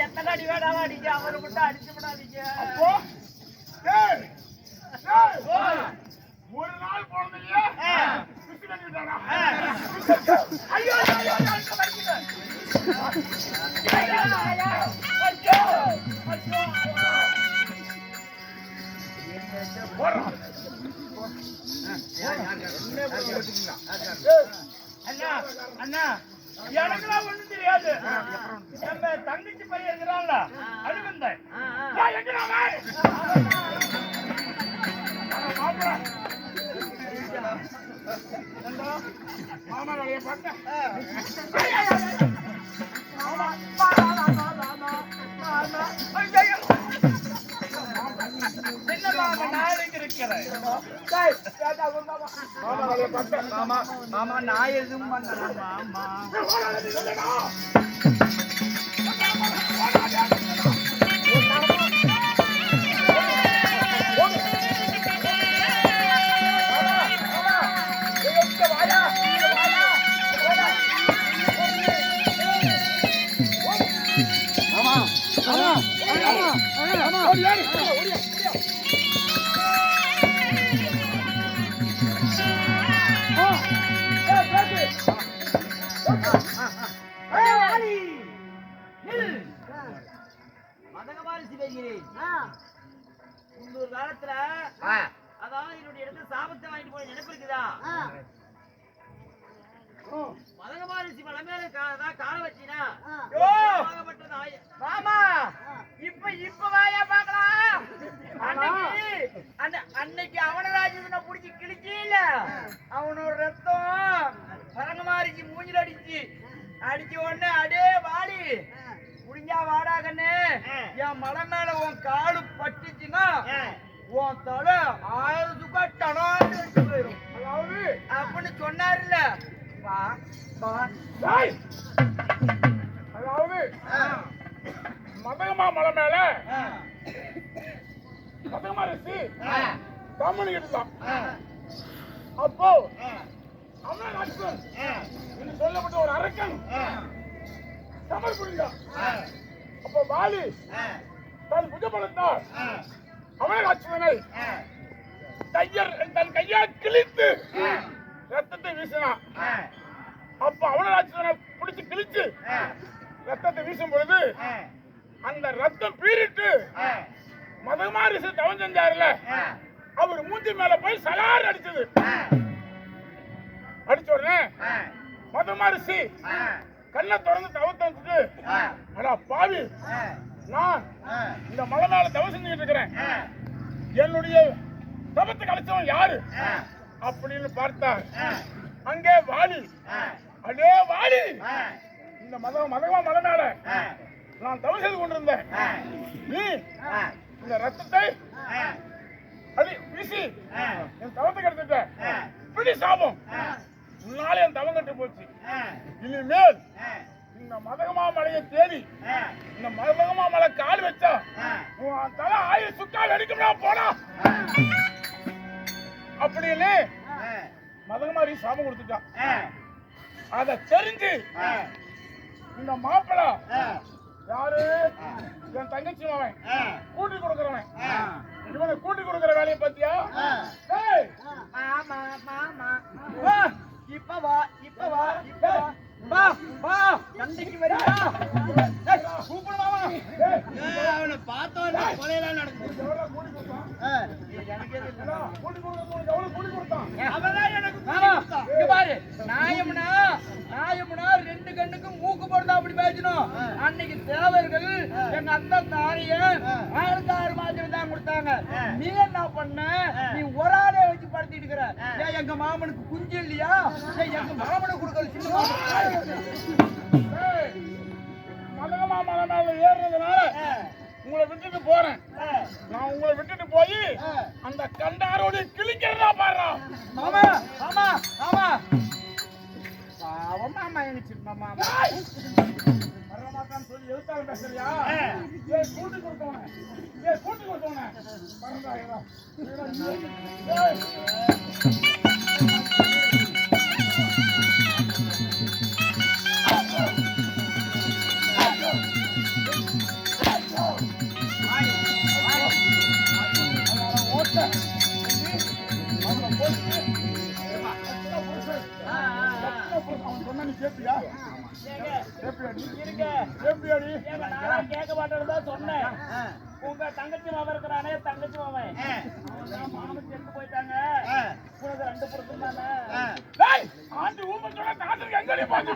எத்தனை அடி வேணாலும் அடிக்க அவரு மட்டும் அடிச்சு விடாதீங்க. ஒரு நாள் போனதுலயே அண்ணா அண்ணா எனக்குலாம் ஒண்ணும் தெரியாது. நம்ம தங்கச்சி பையன் இருக்கிறான்ல அழுவந்தேன் மாமா வேலையை பார்க்க மாமா நான் எதுவும் பண்ணலாம் மாமா. முன்னொரு காலத்துல அதாவது என்னுடைய இடத்துல சாபத்தை வாங்கிட்டு போய் நினைப்பு இருக்குதா? மதகமாரிசி மலை மேல கால வச்சினா மாமா இப்ப வாயா பாக்கலாம். அன்னைக்கு அவனராஜனை புடிச்சு கிழிச்சு இல்ல அவனோட ரத்தம் மதகமாரிசி மூஞ்சில அடிச்சு உடனே அடே வாடி முடிஞ்சா வாடாகன்னு என் மலை மேல உன் காலு பட்டுச்சுன்னா உன் தலை 1000 ரூபாய் டனான்னு வச்சு போயிடும். அதாவது அப்படின்னு சொன்னாருல்ல. அதாவது மதகமா மலை மேல மதகமா ரிஷி தமிழ் இருந்தான். அப்போ அமரநாசன் என்று சொல்லப்பட்ட ஒரு அரக்கன் தமிழ் புரிந்தான். அப்போ வாலி தன் புஜபலத்தால் அமரநாசனை தன் கையால் கிழித்து ரத்தத்தை வீசினான். அப்ப அவனராட்சனை பிடிச்சு கிழிச்சு ரத்தத்தை வீசும் பொழுது அந்த ரத்தம் பீறிட்டு மதகமாரிசி தவம் செஞ்சாருல அவர் மூஞ்சி மேல போய் சலார் அடிச்சது. அடிச்ச உடனே மதகமாரிசி கண்ணை திறந்து தவத்தை வச்சுட்டு அடா பாவி, நான் இந்த மலை மேல தவம் செஞ்சுக்கிட்டு இருக்கிறேன், என்னுடைய தவத்தை கலைச்சவன் யாரு அப்படின்னு பார்த்தார். அங்கே வாலி, அடே வாலி, இந்த மதகமா மலை மேல நான் தவம் செய்து கொண்டிருந்தேன், நீ இந்த ரத்தத்தை அடி வீசி என் தவத்தை கெடுத்துட்ட, இப்படி சாபம், உன்னால என் தவம் கட்டு போச்சு. இனிமேல் இந்த மதகமா மலையை தேடி இந்த மதகமா மலை கால் வச்சா உன் தலை 1000 சுக்கால் அடிக்கும்னா போனா அப்படின்னு மதகமாரி சாபம் கொடுத்துட்டான். அத தெரிஞ்சு இந்த மாப்பிளை யாரு என் தங்கச்சி அவன் கூட்டி கொடுக்கிறவன், இவனை கூட்டி கொடுக்கிற வேலையை பத்தியா? இப்ப வா சண்டைக்கு வரியா? அவனை பார்த்தோன்னா கொலையெல்லாம் நடக்குது. அவதான் எனக்கு பாரு, நியாயம்னா பிரயோஜனம். அன்னைக்கு தேவர்கள் எங்க அத்தை தாரிய 6 மாதம் தான் கொடுத்தாங்க. நீ என்ன பண்ண? நீ ஒரு ஆளே வச்சு படுத்திட்டு இருக்கிற. ஏன் எங்க மாமனுக்கு குஞ்சு இல்லையா? எங்க மாமனுக்கு கொடுக்கறது சின்ன மதகமா மலை மேல ஏறுறதுனால உங்களை விட்டுட்டு போறேன். நான் உங்களை விட்டுட்டு போய் அந்த கண்டாரோட கிழிக்கிறதா பாரு. மாமா மாமா மாமா பாவம் மாமா எனக்கு மாமா வரமாட்டான்னு சொல்லி எழுத்தாங்க பேசுறியா? கூட்டி கொடுத்தவன கூட்டி கொடுத்தவன கேட்க மாட்டேன்னு சொன்னேன். உங்க தங்கச்சி மாவன் இருக்கிறானே, தங்கச்சி மாவன் மாமன் செத்து போயிட்டாங்க. உனக்கு 2 புருஷன் தானே. ஆண்டு ஊமை சொல்ல காட்டுக்கு எங்கடி பாத்து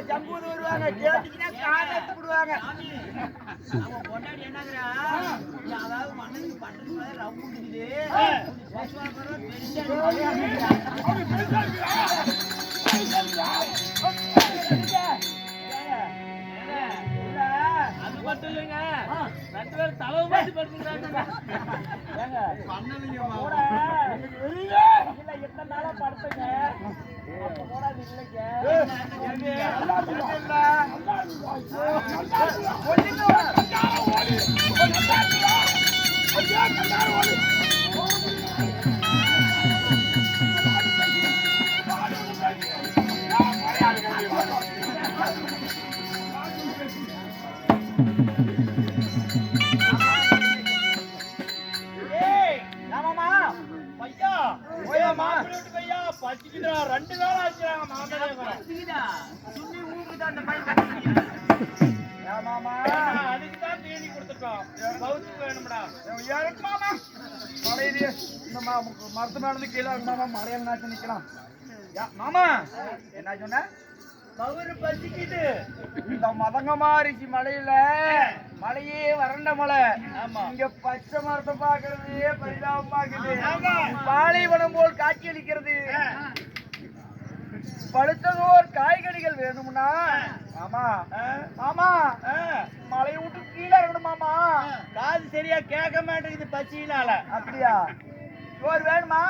ஜம்பூர் வருவாங்க. கேட்டீங்கன்னா காரை எடுத்துடுவாங்க. பொண்டாடி என்னங்கிறா, அதாவது மண்ணுக்கு பட்டது மாதிரி ரவு இருக்குது. அது மட்டும் இல்லைங்க, 2 பேரும் தலைவு மாட்டி படுத்துக்கிறாங்க. இல்ல எத்தனை நாளா படுத்துங்க. அப்ப கூட அது இல்லைங்க. பச்சிக்கிட்டா 2 நாள் ஆச்சுறாங்க. மாமா அதுக்குதான் தீனி கொடுத்துட்டோம். பௌத்துக்கு வேணும்டா மாமா. மழையிலே இந்த மரத்து மேல கீழே மாமா மழையில நாச்சு நிக்கலாம். மாமா என்ன சொன்ன? பவுரு பச்சிக்கிட்டு இந்த மதங்கமாரிச்சு மலையில மலையே வறண்ட மலை. இங்க பச்சை மரத்தை பாக்குறதே பரிதாபம் பாக்குது. பாலைவனம் போல் காட்சி அளிக்கிறது. பழுத்ததோர் காய்கறிகள் வேணும்னா மாமா மாமா மலையை விட்டு கீழே இருக்கணும் மாமா. காது சரியா கேட்க மாட்டேங்குது பச்சினால. அப்படியா? சோறு வேணுமா?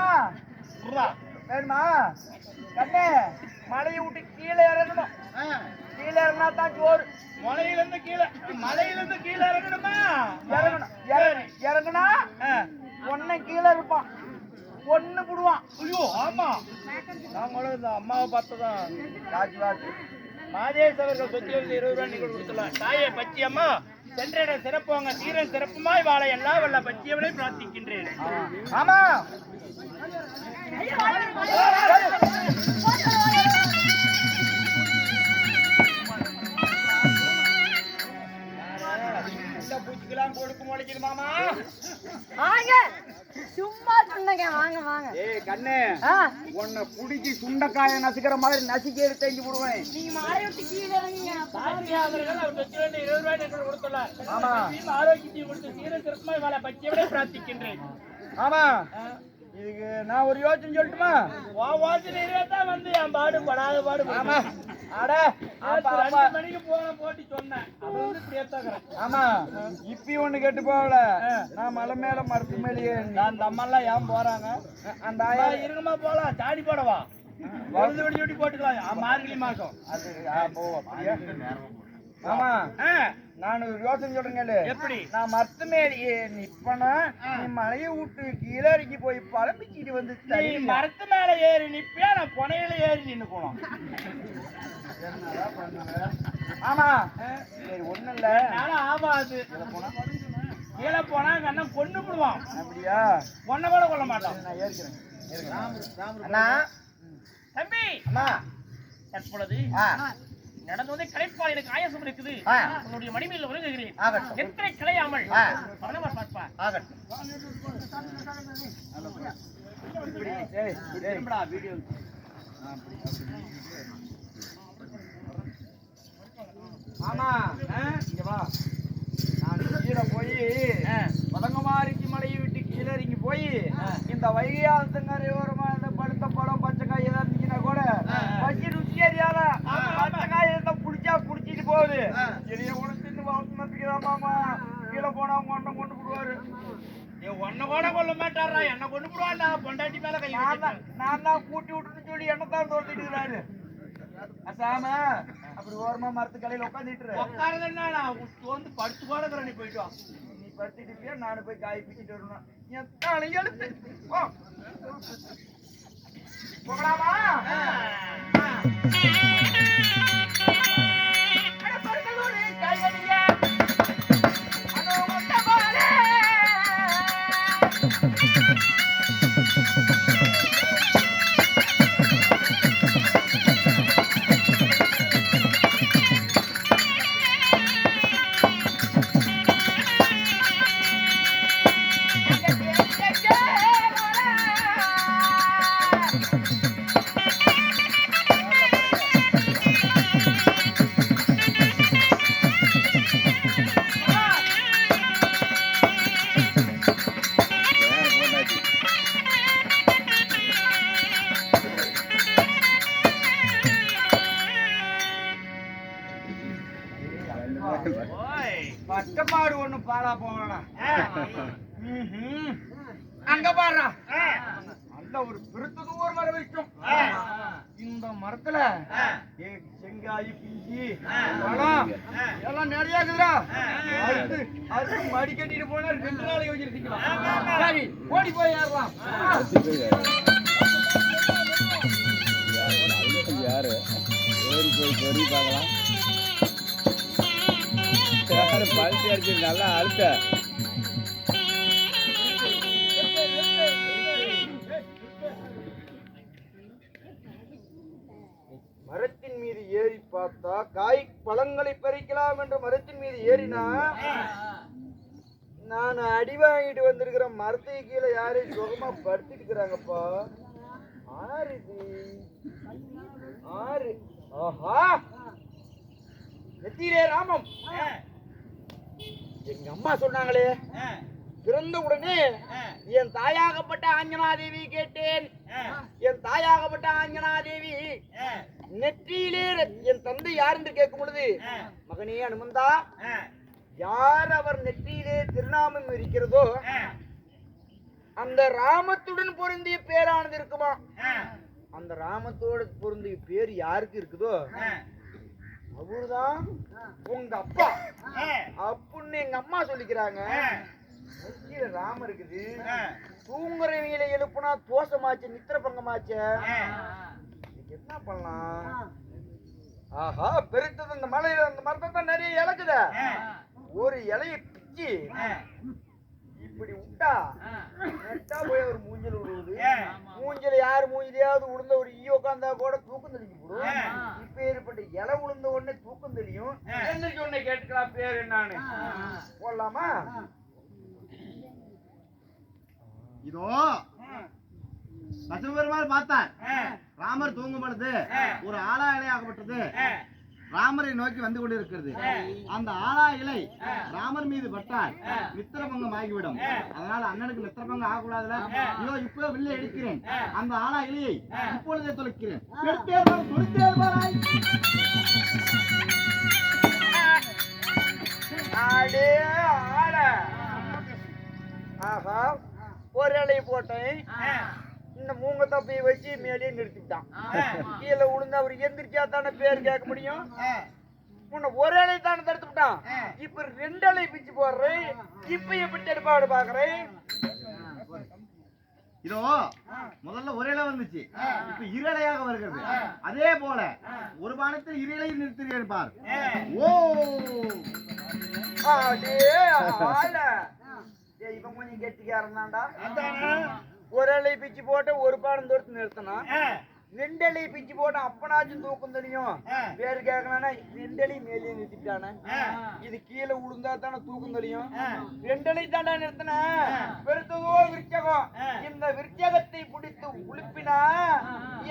வேணுமா? கண்ணே மலையை விட்டு கீழே இறங்கணும். கீழே இறங்கினா தான் சோறு. மலையிலிருந்து கீழே இறங்கணுமா? இறங்கணும். இறங்குனா ஒன்ன கீழே இருப்பான், ஒண்ணு புடுவான். ஐயோ ஆமா, நாங்களும் இந்த அம்மாவை பார்த்ததான் ராஜ் வாக்கு மாதேஸ்வரர்கள் சொத்து 20 ரூபாய் நீங்கள் கொடுத்துலாம். தாயே பச்சி அம்மா சென்றிட சிறப்புவாங்க, தீரன் சிறப்புமாய் வாழ எல்லா வல்ல பச்சியவனை பிரார்த்திக்கின்றேன். ஆமா பூச்சிக்கெல்லாம் கொடுக்க முளைக்குது மாமா. சும்மா சொன்னங்க. வாங்க வாங்க. ஏய் கண்ணே, உன்னை புடிச்சி சுண்டக்காய நசுக்கிற மாதிரி நசுக்கி எடுத்து தேங்கி போடுவேன். நீங்க மாலை விட்டு கீழே இறங்குங்க. அவர் சொத்து 20 ரூபாய் நீங்கள் கொடுத்துலாம். ஆமா ஆரோக்கியத்தை கொடுத்து சீரன் சிறப்புமாய் வாழ பச்சியவனை பிரார்த்திக்கின்றேன். ஆமா இதுக்கு நான் ஒரு யோசனை சொல்லட்டுமா? யோசனை தான் வந்து என் பாடு படாத பாடு. ஆமா அட 2 மணிக்கு போட்டி சொன்னேன். அது வந்து பேத்தாக்குறேன். ஆமா இப்பயும் ஒண்ணு கேட்டு போகல. நான் மலை மேல மரத்து மேலேயே அந்த அம்மாலாம் ஏன் போறாங்க? அந்த ஆயா இருங்கம்மா போலாம். சாடி போடவா வலது வெடி போட்டுக்கலாம். மார்கழி மாசம் அது ஆமா. நான் ஒரு யோசனை சொல்றேங்க. எப்படி? நான் மரத்து மேலேயே நிப்பனா, நீ மலையை விட்டு கீழே இறங்கி போய் பழம்பிச்சிட்டு வந்து மரத்து மேல ஏறி நிப்பியா, நான் புனையில ஏறி நின்று போனோம். ஆமா சரி ஒண்ணும் இல்ல. ஆமாது கீழே போனா கண்ணன் கொண்டு போடுவான். அப்படியா? பொண்ணை கூட கொள்ள மாட்டான். நான் ஏற்கிறேன். அண்ணா தம்பி, அம்மா தற்பொழுது நடந்து வந்து கலைப்பால் எனக்கு ஆயாசம் இருக்குது. உன்னுடைய மணிமையில் உறங்குகிறேன். எத்தனை கலையாமல் மனவர் பார்ப்பார். ஆமா இங்க வா. நான் கீழே போய் பதங்கமாரிக்கு மலையை விட்டு கீழே இறங்கி போய் இந்த வைகாசங்கரை ஓரமா இந்த படுத்த பழம் பச்சைக்காய் ஏதாவது இருந்துச்சுன்னா கூட பச்சை ருச்சி அறியாத பச்சைக்காய் எதை புடிச்சா புடிச்சிட்டு போகுது. பெரிய கூட தின்னு வளர்த்துதான் மாமா. கீழே போனா அவங்க ஒன்றை கொண்டு போடுவாரு. ஒன்ன கூட கொள்ள மாட்டாரா, என்ன கொண்டு போடுவாண்டா. பொண்டாட்டி மேல கை நான் தான் கூட்டி விட்டுன்னு சொல்லி என்னத்தான் தோர்த்திட்டு இருக்கிறாரு. அசாம அப்படி ஓரமா மரத்து கலையில உட்காந்துட்டு உட்காருதுன்னா வந்து படுத்து கூட நீ போயிட்டு வா. நீ படுத்துட்டு நானு போய் காய் பிச்சுட்டு வரணும். எத்தனை எழுத்து போகலாமா? பட்டமாடு ஒண்ணு பாலா போவானா? அங்க பாரு, அந்த ஒரு பெருத்தது ஒரு மரம் வைக்கும். இந்த மரத்துல செங்காய் பிஞ்சி பழம் எல்லாம் நிறைய இருக்குதுடா. அது மடி கட்டிட்டு போனா 2 நாளைக்கு வச்சிருக்கீங்களா? சரி ஓடி போய் ஏறலாம். யாரு ஓடி போய் பொறி பார்க்கலாம். பழுத்தி அடிச்சு நல்லா அழுத்த. மரத்தின் மீது ஏறி பார்த்தா காய் பழங்களை பறிக்கலாம் என்ற மரத்தின் மீது ஏறினா நான் அடி வாங்கிட்டு வந்திருக்கிற மரத்துக்கு கீழே யாரையும் சுகமா படுத்திட்டு இருக்கிறாங்கப்பா. ஆறு இது ஆறு. ஆஹா, நெத்தியிலே ராமம். எங்க அம்மா சொன்னாங்களே, பிறந்த உடனே என் தாயாகப்பட்ட ஆஞ்சனாதேவி கேட்டேன். என் தாயாகப்பட்ட ஆஞ்சனாதேவி நெற்றியிலே என் தந்தை யார் என்று கேட்கும் பொழுது, மகனே அனுமந்தா, யார் அவர் நெற்றியிலே திருநாமம் இருக்கிறதோ அந்த ராமத்துடன் பொருந்திய பேரானது இருக்குமா? அந்த ராமத்தோடு பொருந்திய பேர் யாருக்கு இருக்குதோ அவருதான் உங்க அப்பா அப்படின்னு எங்க அம்மா சொல்லிக்கிறாங்க. ராம இருக்குது. தூங்குறவங்களை எழுப்புனா தோசமாச்சு, நித்திர பங்கமாச்சு. என்ன பண்ணலாம்? ஆஹா, பெருத்தது இந்த மலையில அந்த மரத்தை தான் நிறைய இலக்குத. ஒரு இலையை பிச்சு இப்படி விட்டா நெட்டா போய் ஒரு மூஞ்சல் விடுவது. மூஞ்சல் யாரு மூஞ்சிலையாவது உளுந்த ஒரு ஈ உட்காந்தா கூட தூக்கம் தெளிக்க போடும். இப்ப ஏற்பட்ட இலை உளுந்த உடனே தூக்கம் தெரியும். எந்திரிச்சு உடனே கேட்டுக்கலாம் பேர் என்னான்னு போடலாமா? இதோ பெருமாள் பார்த்தார். ராமர் தூங்கும் பொழுது ஒரு ஆலா இலையாகப்பட்டது ராமரை நோக்கி வந்து கொண்டிருக்கிறது. அந்த ஆலா இலை ராமர் மீது பட்டால் மித்திரபங்கம் ஆகிவிடும். அதனால அண்ணனுக்கு மித்திரபங்கம் ஆகக்கூடாதுல. இதோ இப்போ வில்லை எடுக்கிறேன். அந்த ஆலா இலையை இப்பொழுதே தொலைக்கிறேன். ஆஹா, ஒரு இலையை போட்டேன். இந்த மூங்க தப்பையை வச்சு மேலேயே நிறுத்திட்டான். கீழே விழுந்து அவர் எந்திரிச்சா தானே பேர் கேட்க முடியும். முன்ன ஒரு இலை தானே தடுத்துட்டான். இப்ப 2 இலை பிச்சு போடுறேன். இப்ப எப்படி தடுப்பாடு பாக்குறேன். இதோ முதல்ல ஒரு இலை வந்துச்சு, இப்ப 2 இலையாக வருகிறது. அதே போல ஒரு பானத்தில் 2 இலையை நிறுத்துகிறேன் பார். ஓ இவன் கொஞ்சம் கெட்டிக்காரன்தான்டா. ஒரு இலை பிச்சு போட்டு ஒரு பாடம் தோர்த்து நிறுத்தினா ரெண்டலி பிச்சு போட்டு அப்பனாச்சும் தூக்கம் தெரியும். பேரு கேட்கலான்னா ரெண்டலி மேலே நிறுத்திட்டானே, இது கீழே விழுந்தா தானே தூக்கம் தெரியும். ரெண்டலி தாண்டா நிறுத்தின பெருத்ததோ விருச்சகம். இந்த விருச்சகத்தை பிடித்து உழுப்பினா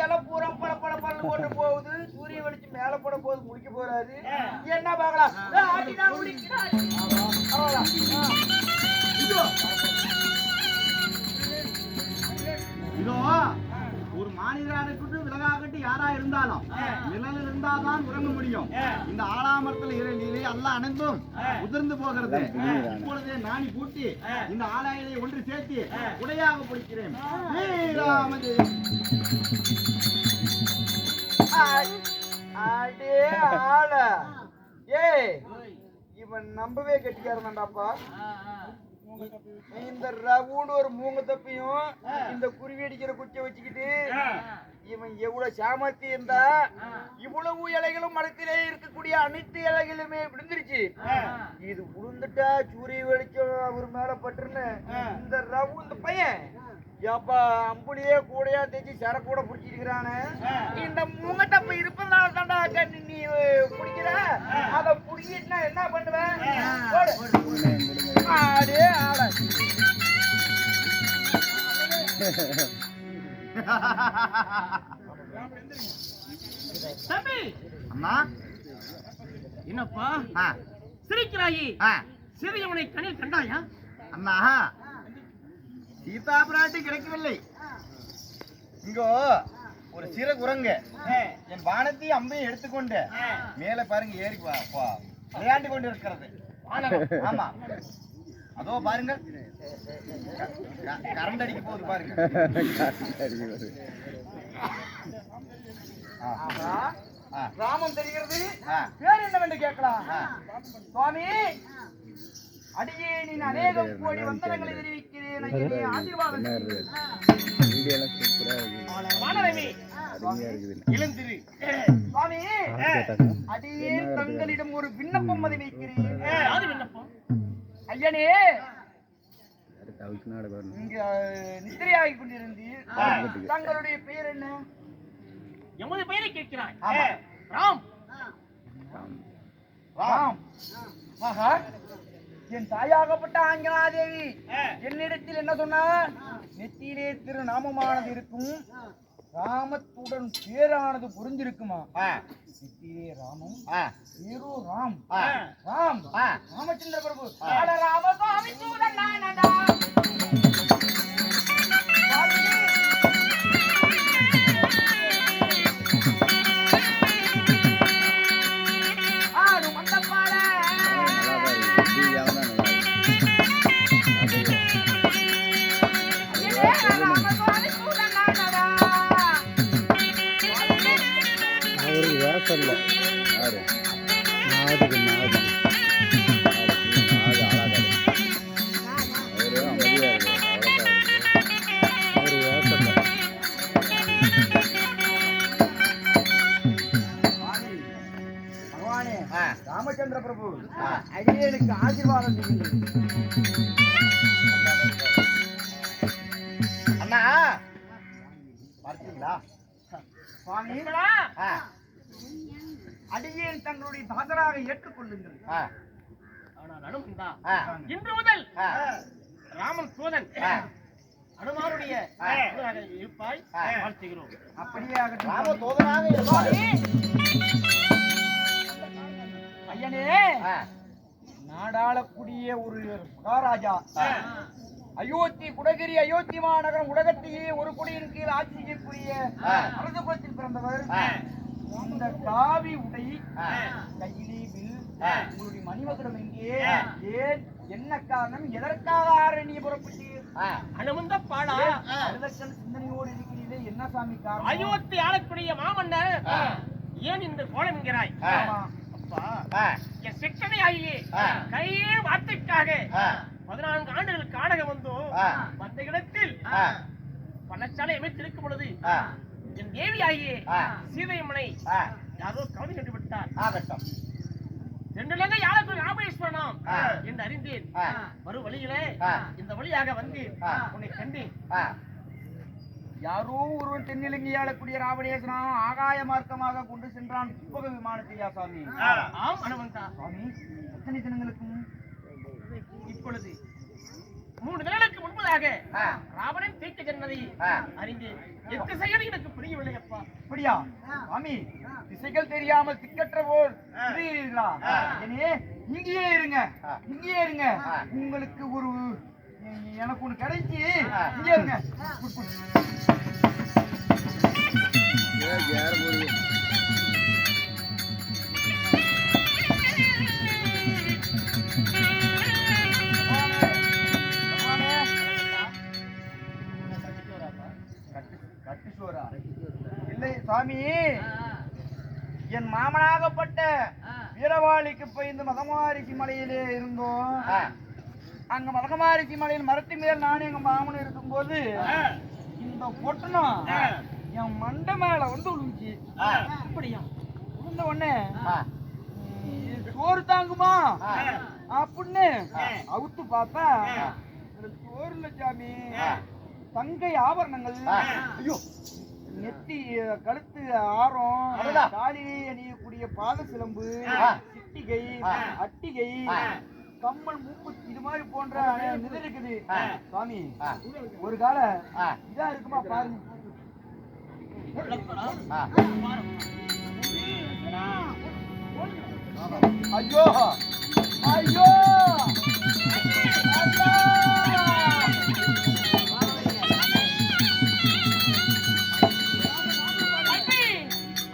இலை பூரா பல பல பல போட்டு போகுது. சூரிய வெளிச்சு மேல போட போகுது, முடிக்க போறாரு. என்ன பார்க்கலாம் இதோ ஒரு மாநிலத்துக்கு விலகாகட்டு யாரா இருந்தாலும் நிழலில் இருந்தாதான் உறங்க முடியும். இந்த ஆலாமரத்தில் இறையிலே எல்லாம் அனைத்தும் உதிர்ந்து போகிறது. இப்பொழுதே நாணி பூட்டி இந்த ஆலாயிலை ஒன்று சேர்த்து உடையாக பிடிக்கிறேன். அடே ஆள ஏய், இவன் நம்பவே கெட்டிக்காரன்டாப்பா. இந்த ரவுண்டு ஒரு மூங்க தப்பியும் இந்த குருவி அடிக்கிற குச்சை வச்சுக்கிட்டு இவன் எவ்வளவு சாமர்த்தி இருந்தா இவ்வளவு இலைகளும் மரத்திலே இருக்கக்கூடிய அனைத்து இலைகளுமே விழுந்துருச்சு. இது விழுந்துட்டா சூரிய வெளிச்சம் அவர் மேல பட்டுருன்னு இந்த ரவு இந்த பையன் ஏப்பா அம்புலியே கூடையா தேய்ச்சி சர கூட பிடிச்சிருக்கிறானே. இந்த மூங்கட்டப்ப இருப்பதுனால தாண்டா நீ பிடிக்கிற. அதை பிடிக்கிட்டுனா என்ன பண்ணுவேன்? ஆடே ஆட தம்பி அம்மா என்னப்பா சிரிக்கிறாயி? சிறியவனை கண்ணில் கண்டாயா? அண்ணா சீதா பிராட்டி கிடைக்கவில்லை. இங்கோ ஒரு சிறு குரங்கு என் வானத்தையும் அம்பையும் எடுத்துக்கொண்டு மேல பாருங்க ஏறி விளையாண்டு கொண்டு இருக்கிறது. ஆமா அதோ பாருங்க கரண்ட் அடிக்க போகுது பாருங்க. ராமன் தெரிகிறது. பேர் என்னவென்று கேட்கலாம். சுவாமி அடியேனின் அநேகம் கோடி வந்தனங்களை தெரிவிக்கிறேன். ஆசீர்வாதம் சுவாமி. அடியேன் தங்களிடம் ஒரு விண்ணப்பம் அதை வைக்கிறேன். ஐயனே, இங்க நித்திரையாகி கொண்டிருந்தீர். தங்களுடைய பெயர் என்ன? எமது பெயரை கேட்கிறாய்? ராம். ராம். ஆஹா, என் தாயாகப்பட்ட ஆஞ்சனாதேவி என்னிடத்தில் என்ன சொன்னார்? நெத்தியிலே திருநாமமானது இருக்கும், ராமத்துடன் பேரானது புரிஞ்சிருக்குமா? நெத்தியிலே ராமம், பேரு ராம். ராம் ராமச்சந்திர பிரபு. ராமசாமி சூரன் நானடா. ராமச்சந்திர பிரபு அடியேனுக்கு ஆசீர்வாதம் செய்யுங்கள். அண்ணா பார்த்தீங்களா சுவாமி, அடியேன் தங்களுடைய தாசராக ஏற்றுக்கொள்ளுங்கள். ஆனால் அனுமந்தா, இன்று முதல் ராமன் சோதன் அனுமாருடைய இருப்பாய் வாழ்த்துகிறோம். அப்படியே ராம தோதனாக ஐயனே, நாடாளக்கூடிய ஒரு மகாராஜா அயோத்தி குடகிரி அயோத்தி மாநகரம் உலகத்தையே ஒரு குடியின் கீழ் ஆட்சி செய்யக்கூடிய அரச குலத்தில் பிறந்தவர். இந்த காவி உடை, கையிலே வில், உங்களுடைய மணிமகுடம் எங்கே? ஏன், என்ன காரணம்? எதற்காக ஆரணியை புறப்பட்டீர்? அனுமந்த பாடா அழுதக்கல் சிந்தனையோடு இருக்கிறீர்களே, என்ன சாமி காரணம்? அயோத்தி ஆளக்கூடிய மாமன்னர் ஏன் இந்த கோலம் என்கிறாய்? என் சிற்றனை ஆகியே கையே வார்த்தைக்காக 14 ஆண்டுகளுக்கு ஆடகம் வந்தோம். மற்ற இடத்தில் பணச்சாலை அமைத்திருக்கும் பொழுது என் தேவி ஆகியே சீதையம்மனை யாரோ கவலை கண்டு விட்டார். சென்றுலங்க யாருக்கு ராமேஸ்வரனாம் என்று அறிந்தேன். மறு வழியிலே இந்த வழியாக வந்து உன்னை கண்டேன். யாரோ ஒருவன் தென்னிலங்கை ஆளக்கூடிய ராவணேசனாம் ஆகாய மார்க்கமாக கொண்டு சென்றான் புஷ்பக விமானத்தையா சாமி? ஆம் அனுமந்தா. சாமி, எத்தனை தினங்களுக்கு இப்பொழுது 3 தினங்களுக்கு முன்பதாக ராவணன் தீர்க்க சொன்னதை அறிந்து எத்திசைகள் எனக்கு புரியவில்லை அப்பா. அப்படியா சாமி? திசைகள் தெரியாமல் திக்கற்ற போல் இருக்கிறீர்களா? எனவே இங்கேயே இருங்க, இங்கேயே இருங்க. உங்களுக்கு ஒரு எனக்கு ஒண்ணு கிடைச்சி இங்கே இருங்க. யார் போடுது இல்லை சாமி, என் மாமனாகப்பட்ட வீரவாளிக்கு போய் இந்த மதமாரிசி மலையிலே இருந்தோம். அங்க மதமாரிசி மலையில் மரத்து மேல் நானும் எங்க மாமனும் இருக்கும்போது இந்த பொட்டணம் என் மண்டை மேல வந்து விழுந்துச்சு. அப்படியா? விழுந்த உடனே இது சோறு தாங்குமா அப்படின்னு அவுத்து பார்த்தா சோறு இல்ல சாமி, தங்கை ஆபரணங்கள், ஐயோ நெத்தி கழுத்து ஆரம், தாலியை அணியக்கூடிய பாத சிலம்பு, சிட்டிகை, அட்டிகை, கம்மல், மூக்குத்தி, இது மாதிரி போன்ற இது இருக்குது சாமி. ஒரு கால இதா இருக்குமா பாருங்க. ஐயோ ஐயோ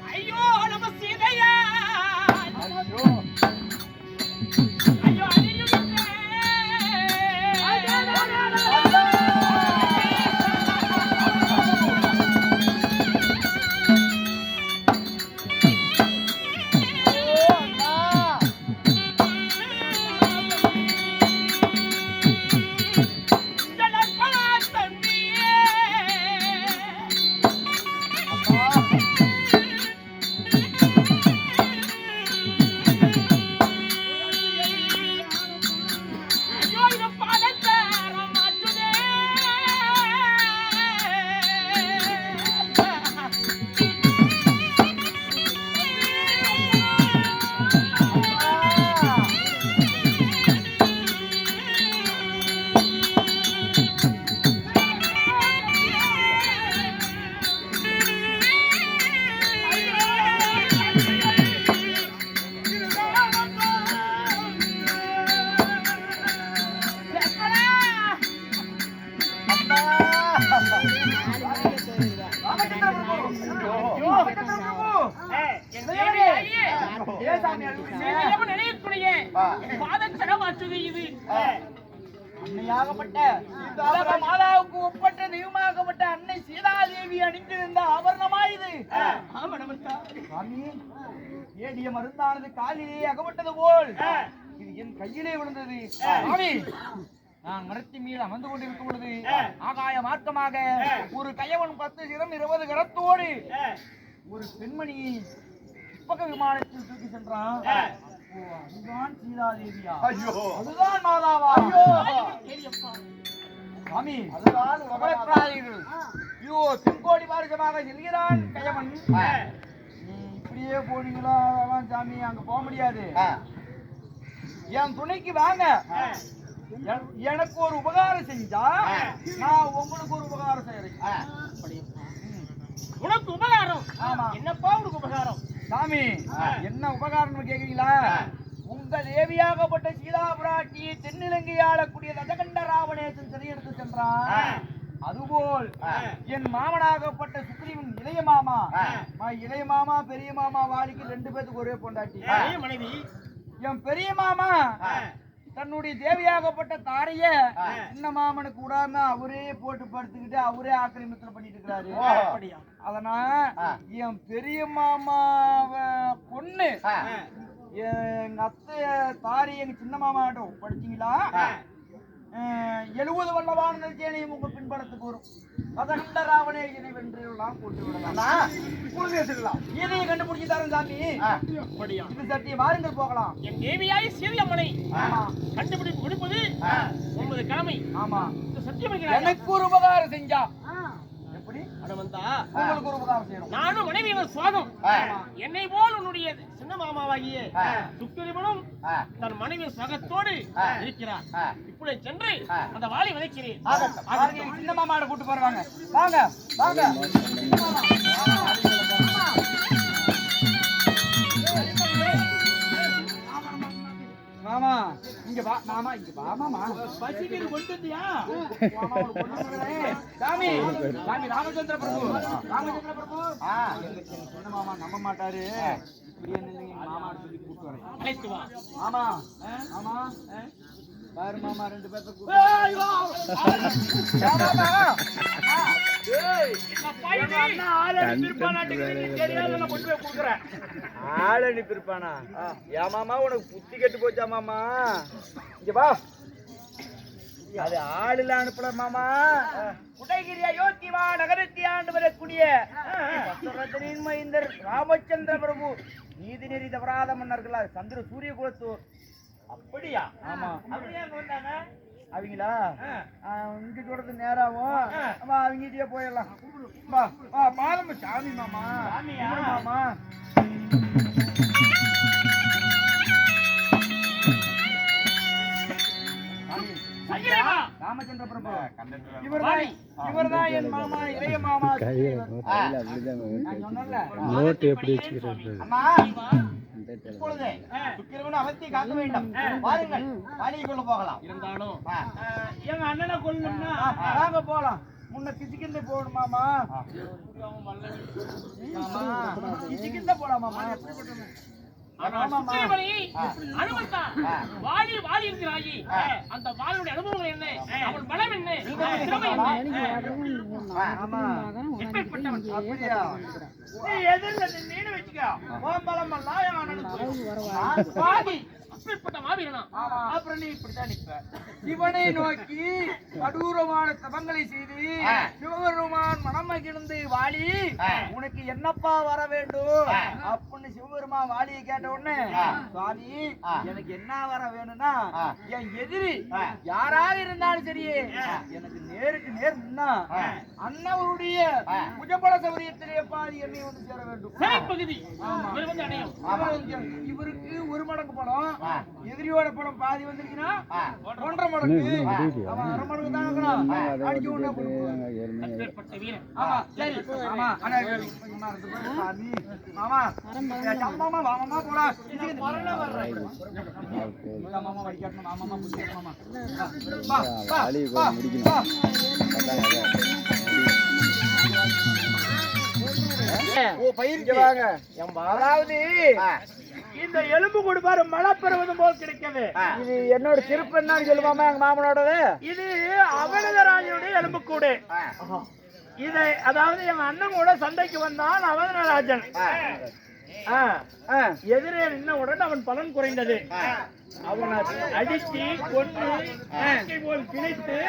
ஐயோ நம்ம சீதையா, ஐயோ அன்னையாகப்பட்ட மாதாவுக்கு ஒப்பற்ற தெய்வமாகப்பட்ட அன்னை சீதாதேவி அணிந்திருந்த ஆபரணமாயுது. சாமி, ஏடிய மருந்தானது காலிலே அகப்பட்டது போல் இது என் கையிலே விழுந்தது. சாமி, நான் மரத்தின் மீது அமர்ந்து கொண்டிருக்கும் பொழுது ஆகாய மார்க்கமாக ஒரு கயவன் 10 சிரம் 20 கரத்தோடு ஒரு பெண்மணி புஷ்பக விமானத்தில் தூக்கி சென்றான். அதுதான் சீதாதேவியா? ஐயோ, அதுதான் மாதாவா? ஐயோ சாமி, அதுதான் கவலைப்படாதீர்கள். ஐயோ, தென்கோடி மார்க்கமாக செல்கிறான் கயவன். இப்படியே போனீங்களா சாமி? அங்க போக முடியாது. என் துணைக்கு வாங்க. எனக்கு ஒரு உபகாரம் செஞ்சா நான் உங்களுக்கு ஒரு உபகாரம் செய்யறேன். உனக்கு உபகாரம்? ஆமா. என்னப்பா உனக்கு உபகாரம்? சாமி, என்ன உபகாரம் கேக்குறீங்களா? உங்க தேவியாகப்பட்ட சீதா பிராட்டி தென்னிலங்கை ஆளக்கூடிய தஜகண்ட ராவணேசன் சிறையெடுத்து சென்றான். அதுபோல் என் மாமனாகப்பட்ட சுக்ரீவன் இளைய மாமா, இளைய மாமா பெரிய மாமா வாலிக்கு 2 பேத்துக்கு ஒரே பொண்டாட்டி மனைவி. என் பெரிய மாமா தன்னுடைய தேவியாகப்பட்ட தாரைய சின்ன மாமனுக்கு விடாம அவரே போட்டு படுத்துக்கிட்டு அவரே ஆக்கிரமித்தல் பண்ணிட்டு இருக்கிறாரு. அதனால என் பெரிய மாமாவ பொண்ணு எங்க அத்தை தாரி எங்க சின்ன மாமாட்ட படிச்சீங்களா? 70 வல்லவான சேனையும் உங்க பின்பலத்துக்கு வரும். அதண்ட ராவணேசனை வென்றெல்லாம் கொண்டு விடலாம். இதையை கண்டுபிடிச்சு தரேன் சாமி. இது சத்தியம், வாருங்கள் போகலாம். என் தேவியாய் சீதை அம்மனை கண்டுபிடிப்பு கொடுப்பது உங்களது கடமை. ஆமா, சத்தியம். எனக்கு ஒரு உபகாரம் செஞ்சா எப்படி? அட வந்தா உங்களுக்கு ஒரு உபகாரம் செய்யணும். நானும் மனைவியின் சுவாகம் என்னை போல் உன்னுடைய சின்ன மாமாவாகிய சுக்கிரவனும் தன் மனைவி சுகத்தோடு இருக்கிறார். இப்படி சென்று அந்த வாளை விதைக்கிறேன். பாருங்க, எங்க சின்ன மாமாவோட கூட்டு போறாங்க. வாங்க வாங்க மாமா, இங்க வா மாமா, இங்க வா மாமா. பசிக்குது, கொண்டு வந்தியா? மாமா, உனக்கு கொண்டு வந்தேன். சாமி, சாமி, ராமச்சந்திர பிரபு, ராமச்சந்திர பிரபு. எங்க சின்ன மாமா நம்ப மாட்டாரு. இப்படியே நில்லுங்க, எங்க மாமாவை சொல்லி கூப்பிட்டு வரேன். அழைத்து வா. மாமா, மாமா, பாரு மாமா, 2 பேர்த்த கூப்பிட்டு ஆள் அனுப்பிருப்பானா? ஏன் மாமா, உனக்கு புத்தி கெட்டு போச்சா மாமா? இங்க வா. அது ஆளுல அனுப்பல மாமா. உதயகிரி அயோத்திவா நகரத்தை ஆண்டு வரக்கூடிய பத்ரரத்னின் மைந்தர் ராமச்சந்திர பிரபு நீதிநெறி தவறாத மன்னர்களா சந்திர சூரிய குலத்தூர். அப்படியா? ஆமா. அப்படியே அங்க வந்தாங்க அவங்களா? இங்க சொல்றது நேராவும் அவங்கிட்டே போயிடலாம். வா வா, பாதம் சாமி மாமா. மாமா ராமச்சந்திர பிரபு, இவர்தான் என் மாமா, இளைய மாமா. நான் சொன்னேன்ல, நோட்டு எப்படி வச்சுக்கிறது? அம்மா, இப்பொழுது சுக்கிரவனை அவசியம் காக்க வேண்டும். வாருங்கள், வாடிக்குள்ள போகலாம். இருந்தாலும் எங்க அண்ணனை கொல்லணும்னா வாங்க போலாம். முன்ன கிச்சிக்கிந்த போகணும் மாமா. கிச்சிக்கிந்த போலாம் மாமா. வாழி இருக்கிறாயி, அந்த வாளுடைய அனுபவங்கள் என்ன, அவன் பலம் என்ன, திறமை என்ன? எப்பேற்பட்டவன்? அப்படியா? நீ எதிரில் நின்னு வச்சுக்கோ. உன் பலம் எல்லாம் என் அண்ணனுக்கு பாதி. அப்பேற்பட்ட மாவீரனா? அப்புறம் நீ இப்படித்தான் நிற்ப. சிவனை நோக்கி கடூரமான தபங்களை செய்து சிவபெருமான் மனம் மகிழ்ந்து வாலி, உனக்கு என்னப்பா வர வேண்டும் அப்படின்னு சிவபெருமான் வாலியை கேட்ட உடனே, சுவாமி எனக்கு என்ன வர வேணும்னா, என் எதிரி யாராக இருந்தாலும் சரி எனக்கு நேருக்கு நேர் முன்னா அண்ணவருடைய புஜபல சௌரியத்திலே பாதி என்னை வந்து சேர வேண்டும். பகுதி இவருக்கு 1 மடங்கு படம், எதிரியோட படம் பாதி வந்துருச்சுன்னா 1.5 மடங்கு, 1/2 மடங்கு தான் இருக்கணும். அடிச்சு ஒண்ணு ஆமா. சரி ஆமா. ஆனா சாமி மாமா, மாமா மாமா போலாம். மாமா வடிக்கணும். மாமா முடிக்கணும். மாமா அதாவது இந்த எலும்பு கொடுப்பாரு மழை பெறுவதும் போல் கிடைக்கிறது. இது என்னோட சிறப்பு என்னன்னு சொல்லுவாமா எங்க மாமனோடது? இது அவனதராஜனுடைய எலும்பு கூடு. இதை அதாவது எங்க அண்ணன் கூட சண்டைக்கு வந்தான் அவனராஜன். எதிரே நின்ன உடனே அவன் பலன் குறைந்தது. அவனை அடித்து கொண்டு போல் கிழித்து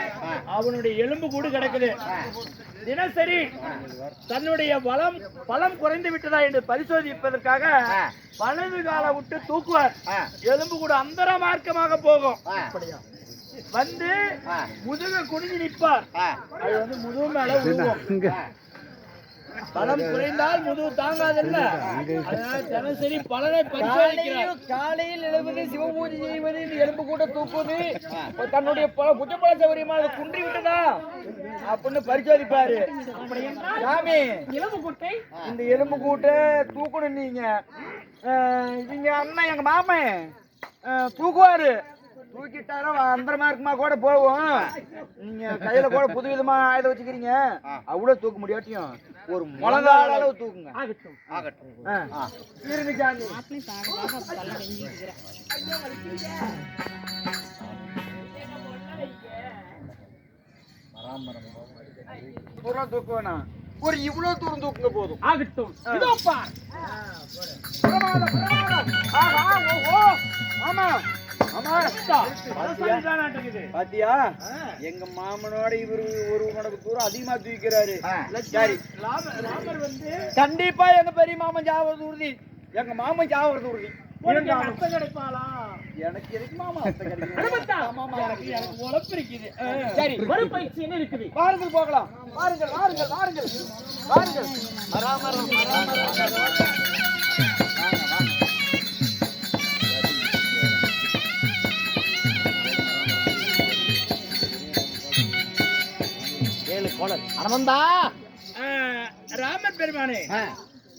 அவனுடைய எலும்பு கூடு கிடக்குது. தினசரி தன்னுடைய பலம் குறைந்து விட்டதா என்று பரிசோதிப்பதற்காக வலது கால விட்டு தூக்குவார். எலும்பு கூட அந்தர மார்க்கமாக போகும். வந்து முதுக குனிஞ்சு நிற்பார். அது வந்து முதுகு மேல விழுவும். பலம் குறைந்தால் முதுகு தாங்காதல்ல. அதனால தினசரி பலனை பரிசோதிக்கிறார். காலையில் எழுவது, சிவபூஜை செய்வது, எலும்பு கூட தூக்குவது, தன்னுடைய புஜபல சௌரியமாக குன்றி விட்டதா அப்படின்னு பரிசோதிப்பாரு. சாமி, இந்த எலும்பு கூட்டை தூக்கணும். நீங்க இவங்க அண்ணன் எங்க மாமன் தூக்குவாரு. தூக்கிட்டாரா அந்தரமா இருக்குமா கூட போவோம். நீங்க கையில கூட புது விதமா ஆயுதம் வச்சுக்கிறீங்க. அவ்வளவு தூக்க முடியாட்டியும் ஒரு முழங்கால அளவு தூக்குங்க. இருங்க சாமி. தூக்க வேணாம், ஒரு இவ்வளவு தூரம் தூக்குங்க போதும். ஆகட்டும். இதோ பார். பாத்தியா, எங்க மாமனோட இவரு 1 மடங்கு தூரம் அதிகமா தூக்கிறாரு. கண்டிப்பா எங்க பெரிய மாமன் சாவது உறுதி, எங்க மாமன் சாவது உறுதி. உனக்கு என்ன அத்தை கிடைப்பாளா? எனக்கு எதுக்கு மாமா அத்தை கிடைக்கும்? அனுமந்தா, எனக்கு உழப்பு இருக்குது. சரி மறுபயிற்சி என்ன இருக்குது? வாருங்கள் போகலாம். வாருங்கள் வாருங்கள் வாருங்கள் வாருங்கள். மராமரம் அனுமந்தா ராமர் பெருமானே,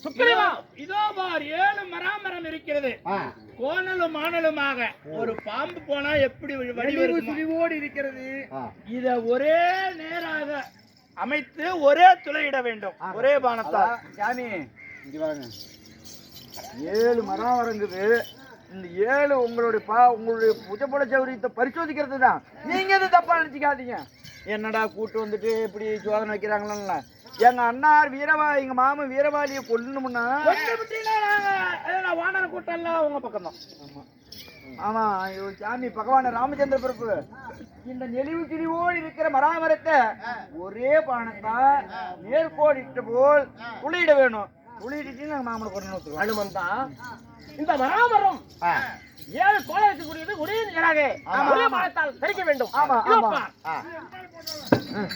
சுக்கிரீவா, இதோ பார் 7 மராமரம் இருக்கிறது. கோணலும் மாணலுமாக ஒரு பாம்பு போனா எப்படி சுழிவோடு இருக்கிறது. இத ஒரே நேராக அமைத்து ஒரே துளையிட வேண்டும், ஒரே பானத்தால். சாமி இங்க வாங்க. 7 மரம் வருங்குது. இந்த 7 உங்களுடைய புஜபல சௌரியத்தை பரிசோதிக்கிறது தான். நீங்க எது தப்பா நினைச்சுக்காதீங்க. என்னடா கூட்டு வந்துட்டு இப்படி சோதனை வைக்கிறாங்களா? எங்க அண்ணார் எங்க மாமன் வீரவாளியை கொல்லணும்னா வானர கூட்டம் எல்லாம் உங்க பக்கம் தான். ஆமா ஐயோ சாமி பகவான ராமச்சந்திர பிரபு இந்த நெளிவு கிழிவோடு இருக்கிற மராமரத்தை ஒரே பானத்தா நேர்கோடிட்ட போல் துளையிட வேணும். துளையிட்டு நாங்க மாமனை கொண்டு அனுமந்தா, இந்த மராமரம் 7 கோணம் இருக்கக்கூடியது ஒரே நேராக ஒரே மரத்தால் தரிக்க வேண்டும். ஆமா இதோ ஆமா பார்.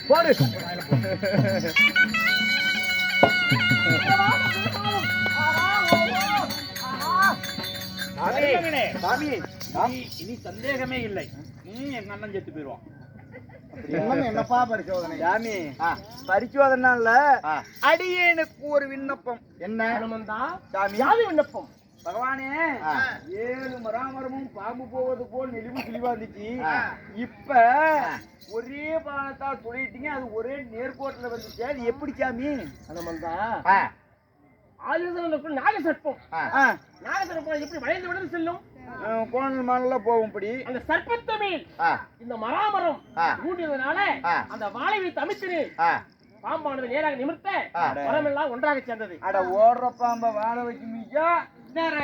போடு. சாமி இனி சந்தேகமே இல்லை, எங்க அண்ணன் செத்து போயிருவான். என்னப்பா பரிசோதனை? சாமி பரிசோதனை அடியேனுக்கு ஒரு விண்ணப்பம். என்ன அனுமந்தா, சாமி யாது விண்ணப்பம்? பகவானே 7 மராமரமும் பாம்பு போவது போல் நெளிவு கிழிவாந்துச்சு. இப்ப ஒரே பானத்தால் துளையிட்டீங்க, அது ஒரே நேர்கோட்டில் வந்துச்சு. அது எப்படி சாமி? அனுமந்தா, ஆயுதம் நாகசர்ப்பம். நாகசர்ப்பம் எப்படி வளைந்து விழுந்து செல்லும்? கோணல் மானெல்லாம் போகும். இப்படி அந்த சர்ப்பத்தை மேல் இந்த மராமரம் ஊண்டியதுனால அந்த வாளை வைத்து அமைத்து பாம்பானது நேராக நிமிர்த்த மரமெல்லாம் ஒன்றாக சேர்ந்தது. அட ஓடுற பாம்ப வாழ வச்சு மிச்சா நேரம்